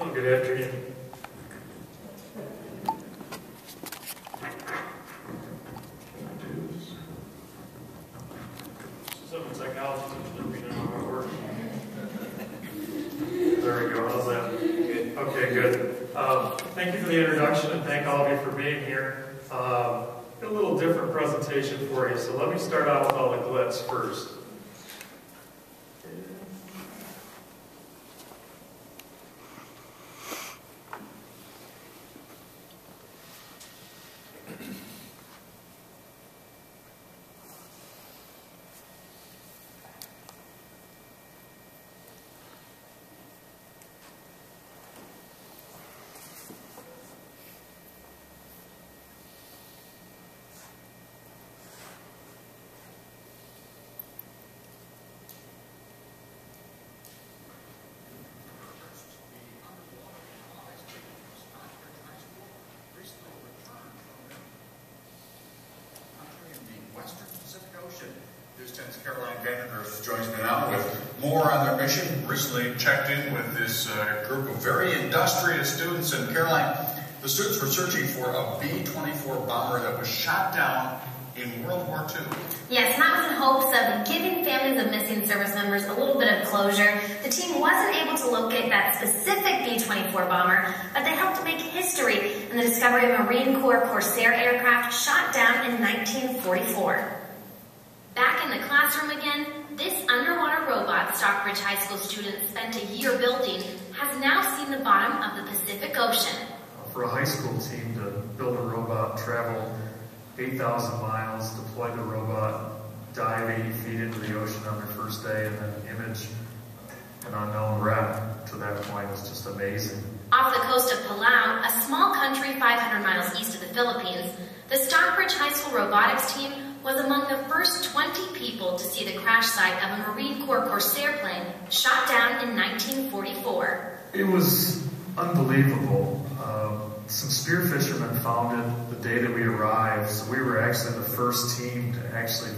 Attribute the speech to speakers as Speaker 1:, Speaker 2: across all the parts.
Speaker 1: Well, good afternoon. Some technology teacher, we know how it works. There we go. How's that? Good. Okay, good. Thank you for the introduction, and thank all of you for being here. A little different presentation for you, so let me start out with all the glitz first.
Speaker 2: Joins me now with more on their mission. Recently checked in with this group of very industrious students. And Caroline, the students were searching for a B-24 bomber that was shot down in World War II.
Speaker 3: Yes, and that was in hopes of giving families of missing service members a little bit of closure. The team wasn't able to locate that specific B-24 bomber, but they helped make history in the discovery of a Marine Corps Corsair aircraft shot down in 1944. Back in the classroom again, this underwater robot Stockbridge High School student spent a year building has now seen the bottom of the Pacific Ocean.
Speaker 1: For a high school team to build a robot, travel 8,000 miles, deploy the robot, dive 80 feet into the ocean on their first day, and then image an unknown wreck to that point is just amazing.
Speaker 3: Off the coast of Palau, a small country 500 miles east of the Philippines, the Stockbridge High School robotics team was among the first 20 people to see the crash site of a Marine Corps Corsair plane shot down in 1944.
Speaker 1: It was unbelievable. Some spear fishermen found it the day that we arrived, so we were actually the first team to actually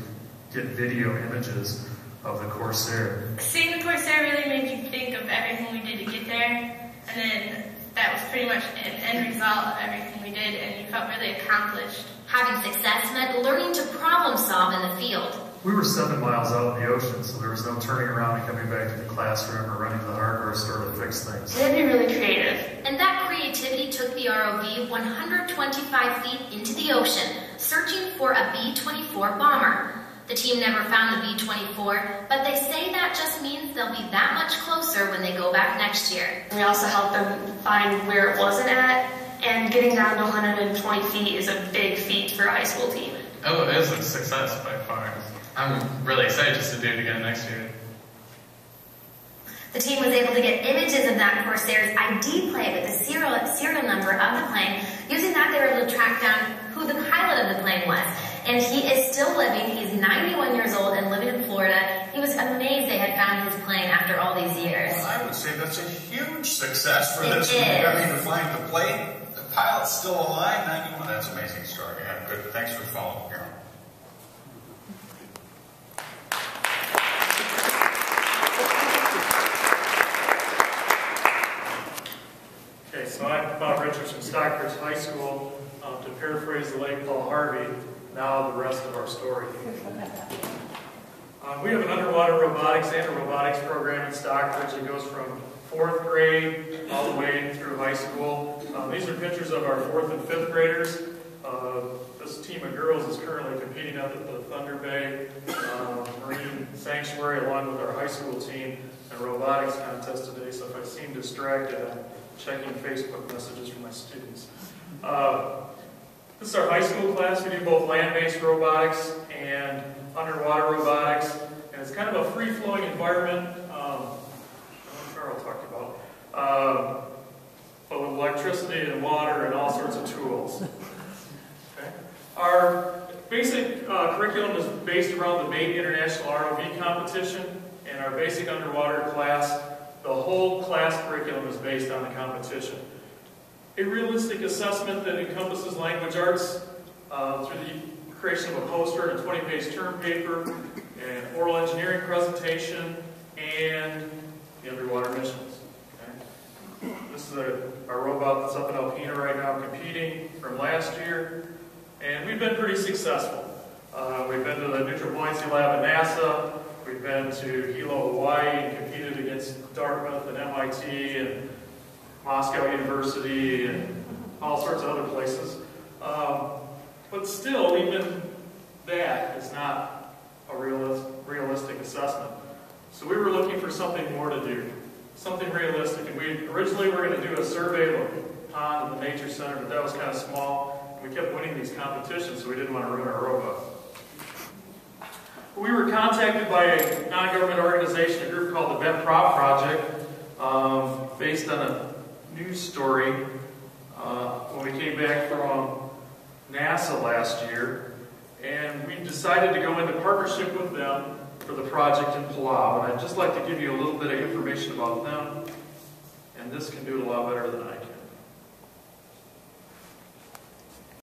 Speaker 1: get video images of the Corsair.
Speaker 4: Seeing the Corsair really made you think of everything we did to get there, and then that was pretty much an end result of everything we did, and you felt really accomplished.
Speaker 3: Having success meant learning to problem solve in the field.
Speaker 1: We were 7 miles out in the ocean, so there was no turning around and coming back to the classroom or running to the hardware store to fix things.
Speaker 4: We had to be really creative.
Speaker 3: And that creativity took the ROV 125 feet into the ocean, searching for a B-24 bomber. The team never found the B-24, but they say that just means they'll be that much closer when they go back next year.
Speaker 4: We also helped them find where it wasn't at, and getting down to 120 feet is a big feat for a high school team.
Speaker 5: Oh, it is a success by far. I'm really excited just to do it again next year.
Speaker 3: The team was able to get images of that Corsair's ID plate with the serial number of the plane. Using that, they were able to track down who the pilot of the plane was. And he is still living. He's 91 years old and living in Florida. He was amazed they had found his plane after all these years.
Speaker 2: Well, I would say that's a huge success for this
Speaker 3: is.
Speaker 2: I mean, to find the plane. The pilot's still alive, 91. That's an amazing story. Yeah, good. Thanks for following, Carol.
Speaker 1: Okay, so I'm Bob Richards from Stockbridge High School. To paraphrase the late Paul Harvey, now the rest of our story. We have an underwater robotics and a robotics program in Stockbridge that goes from 4th grade all the way through high school. These are pictures of our 4th and 5th graders. This team of girls is currently competing up at the Thunder Bay Marine Sanctuary along with our high school team in a robotics contest today, so if I seem distracted, I'm checking Facebook messages from my students. This is our high school class. We do both land-based robotics and underwater robotics, and it's kind of a free-flowing environment. Carl talked about, but with electricity and water and all sorts of tools. Okay. Our basic curriculum is based around the Bait International ROV competition, and our basic underwater class, the whole class curriculum is based on the competition. A realistic assessment that encompasses language arts through the creation of a poster and a 20-page term paper, an oral engineering presentation, and the underwater missions. Okay. This This is our robot that's up in Alpena right now competing from last year. And we've been pretty successful. We've been to the Neutral Buoyancy Lab at NASA. We've been to Hilo, Hawaii, and competed against Dartmouth and MIT and Moscow University and all sorts of other places. But still, even that is not a realistic assessment. So we were looking for something more to do, something realistic. And we originally were going to do a survey of a pond at the Nature Center, but that was kind of small. We kept winning these competitions, so we didn't want to ruin our robot. We were contacted by a non-government organization, a group called the Vet Prop Project, based on a news story when we came back from NASA last year. And we decided to go into partnership with them for the project in Palau. And I'd just like to give you a little bit of information about them. And this can do it a lot better than